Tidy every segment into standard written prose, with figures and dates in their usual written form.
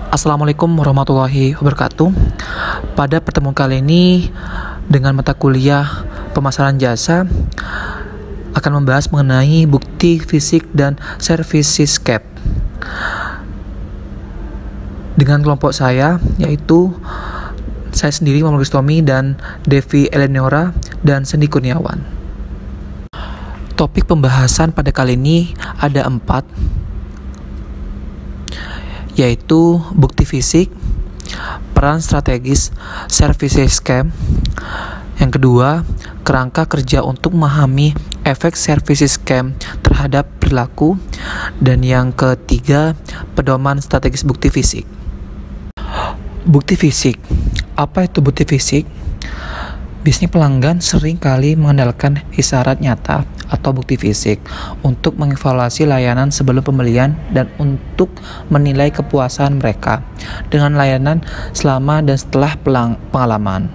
Assalamualaikum warahmatullahi wabarakatuh. Pada pertemuan kali ini dengan mata kuliah pemasaran jasa akan membahas mengenai bukti fisik dan services cap dengan kelompok saya, yaitu saya sendiri Muhammad Kristomi dan Devi Eleonora dan Sendi Kurniawan. Topik pembahasan pada kali ini ada 4, yaitu bukti fisik, peran strategis services scam. Yang kedua, kerangka kerja untuk memahami efek services scam terhadap perilaku. Dan yang ketiga, pedoman strategis bukti fisik. Bukti fisik. Apa itu bukti fisik? Biasanya pelanggan sering kali mengandalkan isyarat nyata atau bukti fisik untuk mengevaluasi layanan sebelum pembelian dan untuk menilai kepuasan mereka dengan layanan selama dan setelah pengalaman.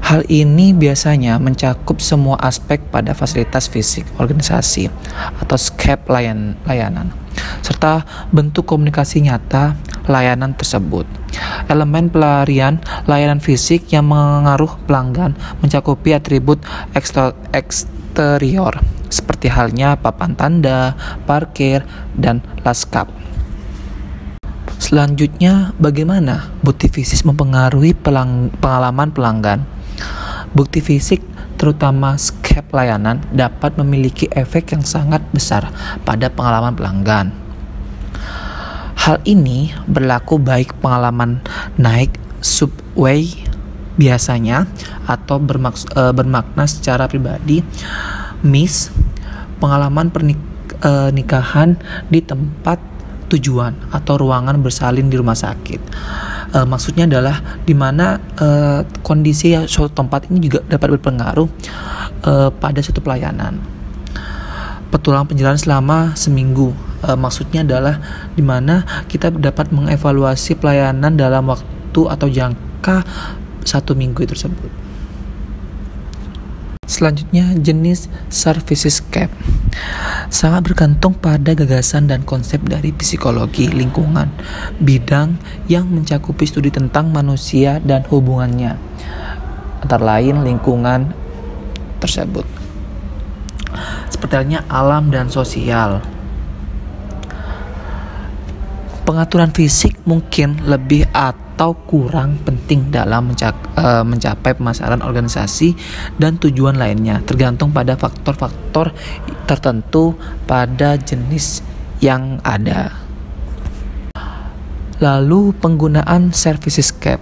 Hal ini biasanya mencakup semua aspek pada fasilitas fisik organisasi atau skep layanan, serta bentuk komunikasi nyata layanan tersebut. Elemen pelarian layanan fisik yang mengaruh pelanggan mencakupi atribut eksterior seperti halnya papan tanda, parkir, dan laskap. Selanjutnya, bagaimana bukti fisik mempengaruhi pengalaman pelanggan? Bukti fisik, terutama skep layanan, dapat memiliki efek yang sangat besar pada pengalaman pelanggan. Hal ini berlaku baik pengalaman naik subway biasanya atau bermakna secara pribadi, pengalaman pernikahan di tempat tujuan atau ruangan bersalin di rumah sakit. Maksudnya adalah di mana kondisi suatu tempat ini juga dapat berpengaruh pada suatu pelayanan. Petualangan perjalanan selama seminggu, maksudnya adalah di mana kita dapat mengevaluasi pelayanan dalam waktu atau jangka 1 minggu tersebut. Selanjutnya, jenis services cap sangat bergantung pada gagasan dan konsep dari psikologi lingkungan, bidang yang mencakupi studi tentang manusia dan hubungannya antara lain lingkungan tersebut, seperti halnya alam dan sosial. Pengaturan fisik mungkin lebih atau kurang penting dalam mencapai pemasaran organisasi dan tujuan lainnya, tergantung pada faktor-faktor tertentu pada jenis yang ada. Lalu penggunaan services cap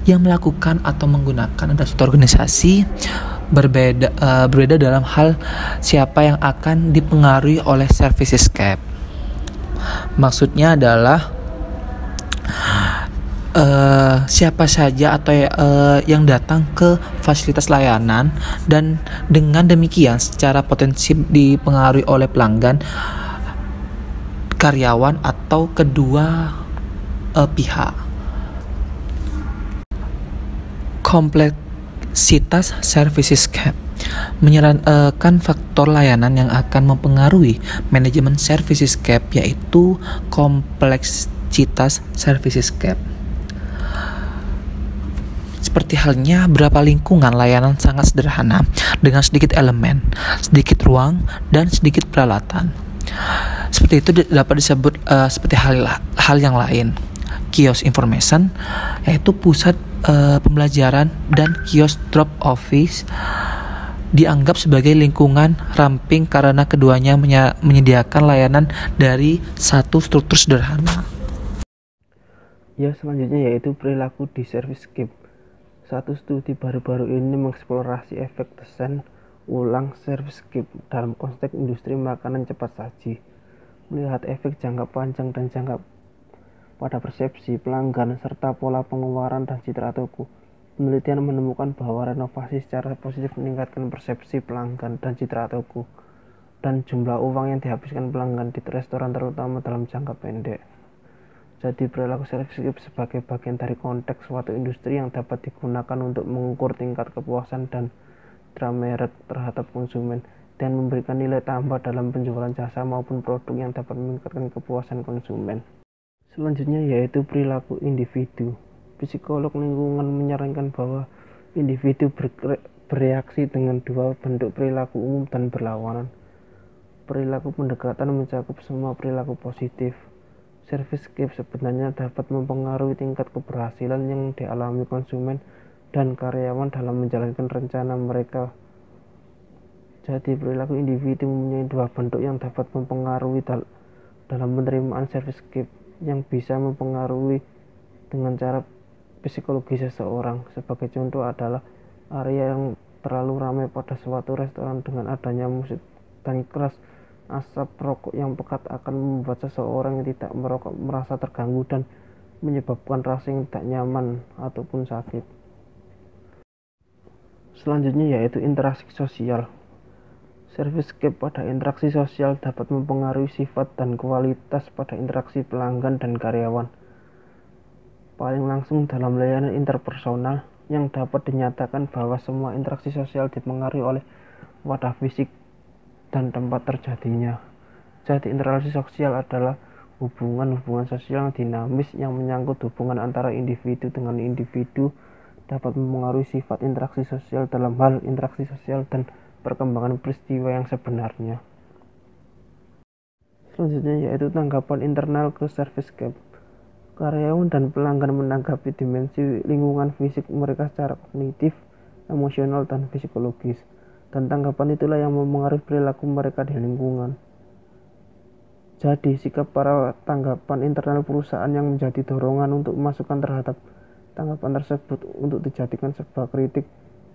yang melakukan atau menggunakan ada suatu organisasi berbeda dalam hal siapa yang akan dipengaruhi oleh services cap. Maksudnya adalah siapa saja atau yang datang ke fasilitas layanan, dan dengan demikian secara potensi dipengaruhi oleh pelanggan, karyawan, atau kedua pihak. Kompleksitas services cap menyerankan faktor layanan yang akan mempengaruhi manajemen services cap, yaitu kompleksitas services cap. Seperti halnya berapa lingkungan layanan sangat sederhana dengan sedikit elemen, sedikit ruang, dan sedikit peralatan. Seperti itu dapat disebut seperti hal yang lain. Kios information, yaitu pusat pembelajaran, dan kios drop office dianggap sebagai lingkungan ramping karena keduanya menyediakan layanan dari satu struktur sederhana. Ya, selanjutnya yaitu perilaku di service skip. Satu studi baru-baru ini mengeksplorasi efek desain ulang service skip dalam konteks industri makanan cepat saji, melihat efek jangka panjang dan jangka pada persepsi pelanggan serta pola pengeluaran dan citra toko. Penelitian menemukan bahwa renovasi secara positif meningkatkan persepsi pelanggan dan citra toko dan jumlah uang yang dihabiskan pelanggan di restoran, terutama dalam jangka pendek. Jadi perilaku service skip sebagai bagian dari konteks suatu industri yang dapat digunakan untuk mengukur tingkat kepuasan dan citra merek terhadap konsumen dan memberikan nilai tambah dalam penjualan jasa maupun produk yang dapat meningkatkan kepuasan konsumen. Selanjutnya yaitu perilaku individu. Psikolog lingkungan menyarankan bahwa individu bereaksi dengan dua bentuk perilaku umum dan berlawanan. Perilaku pendekatan mencakup semua perilaku positif. Servicescape sebenarnya dapat mempengaruhi tingkat keberhasilan yang dialami konsumen dan karyawan dalam menjalankan rencana mereka. Jadi perilaku individu mempunyai dua bentuk yang dapat mempengaruhi dalam penerimaan servicescape, yang bisa mempengaruhi dengan cara psikologi seseorang. Sebagai contoh adalah area yang terlalu ramai pada suatu restoran dengan adanya musik dan keras. Asap rokok yang pekat akan membuat seseorang yang tidak merokok merasa terganggu dan menyebabkan rasa yang tidak nyaman ataupun sakit. Selanjutnya yaitu interaksi sosial. Servicescape pada interaksi sosial dapat mempengaruhi sifat dan kualitas pada interaksi pelanggan dan karyawan. Paling langsung dalam layanan interpersonal, yang dapat dinyatakan bahwa semua interaksi sosial dipengaruhi oleh wadah fisik dan tempat terjadinya. Jadi interaksi sosial adalah hubungan-hubungan sosial yang dinamis yang menyangkut hubungan antara individu dengan individu, dapat mempengaruhi sifat interaksi sosial dalam hal interaksi sosial dan perkembangan peristiwa yang sebenarnya. Selanjutnya yaitu tanggapan internal ke servicescape. Karyawan dan pelanggan menanggapi dimensi lingkungan fisik mereka secara kognitif, emosional, dan psikologis, dan tanggapan itulah yang mempengaruhi perilaku mereka di lingkungan. Jadi sikap para tanggapan internal perusahaan yang menjadi dorongan untuk masukan terhadap tanggapan tersebut untuk dijadikan sebuah kritik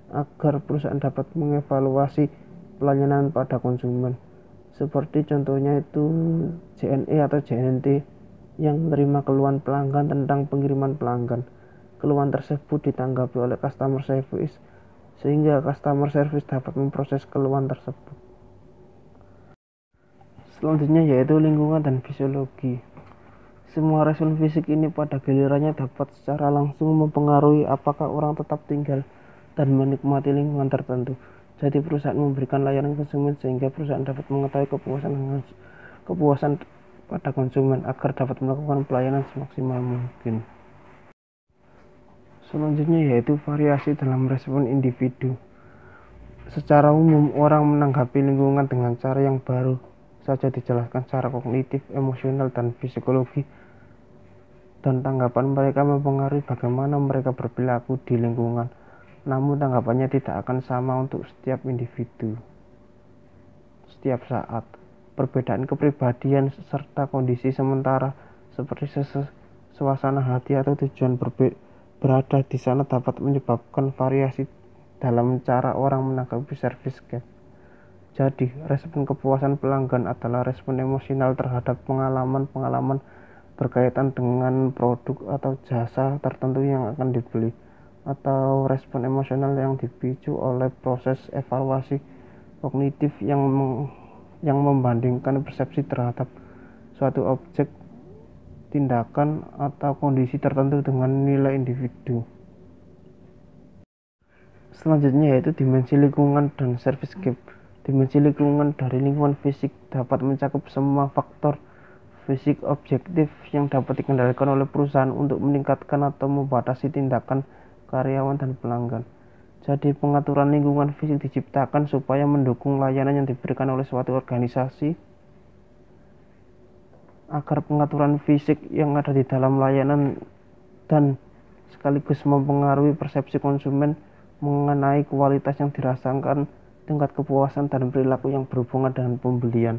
agar perusahaan dapat mengevaluasi pelayanan pada konsumen. Seperti contohnya itu JNE atau JNT yang menerima keluhan pelanggan tentang pengiriman pelanggan. Keluhan tersebut ditanggapi oleh customer service sehingga customer service dapat memproses keluhan tersebut. Selanjutnya yaitu lingkungan dan fisiologi. Semua respon fisik ini pada gilirannya dapat secara langsung mempengaruhi apakah orang tetap tinggal dan menikmati lingkungan tertentu. Jadi perusahaan memberikan layanan konsumen sehingga perusahaan dapat mengetahui kepuasan pada konsumen agar dapat melakukan pelayanan semaksimal mungkin. Selanjutnya yaitu variasi dalam respon individu. Secara umum orang menanggapi lingkungan dengan cara yang baru saja dijelaskan secara kognitif, emosional, dan psikologi, dan tanggapan mereka mempengaruhi bagaimana mereka berperilaku di lingkungan. Namun tanggapannya tidak akan sama untuk setiap individu. Setiap saat, perbedaan kepribadian serta kondisi sementara seperti suasana hati atau tujuan berada di sana dapat menyebabkan variasi dalam cara orang menanggapi servicescape. Jadi, respon kepuasan pelanggan adalah respon emosional terhadap pengalaman-pengalaman berkaitan dengan produk atau jasa tertentu yang akan dibeli, atau respon emosional yang dipicu oleh proses evaluasi kognitif yang membandingkan persepsi terhadap suatu objek, tindakan, atau kondisi tertentu dengan nilai individu. Selanjutnya yaitu dimensi lingkungan dan servicescape. Dimensi lingkungan dari lingkungan fisik dapat mencakup semua faktor fisik objektif yang dapat dikendalikan oleh perusahaan untuk meningkatkan atau membatasi tindakan karyawan dan pelanggan. Jadi pengaturan lingkungan fisik diciptakan supaya mendukung layanan yang diberikan oleh suatu organisasi, agar pengaturan fisik yang ada di dalam layanan dan sekaligus mempengaruhi persepsi konsumen mengenai kualitas yang dirasakan, tingkat kepuasan, dan perilaku yang berhubungan dengan pembelian.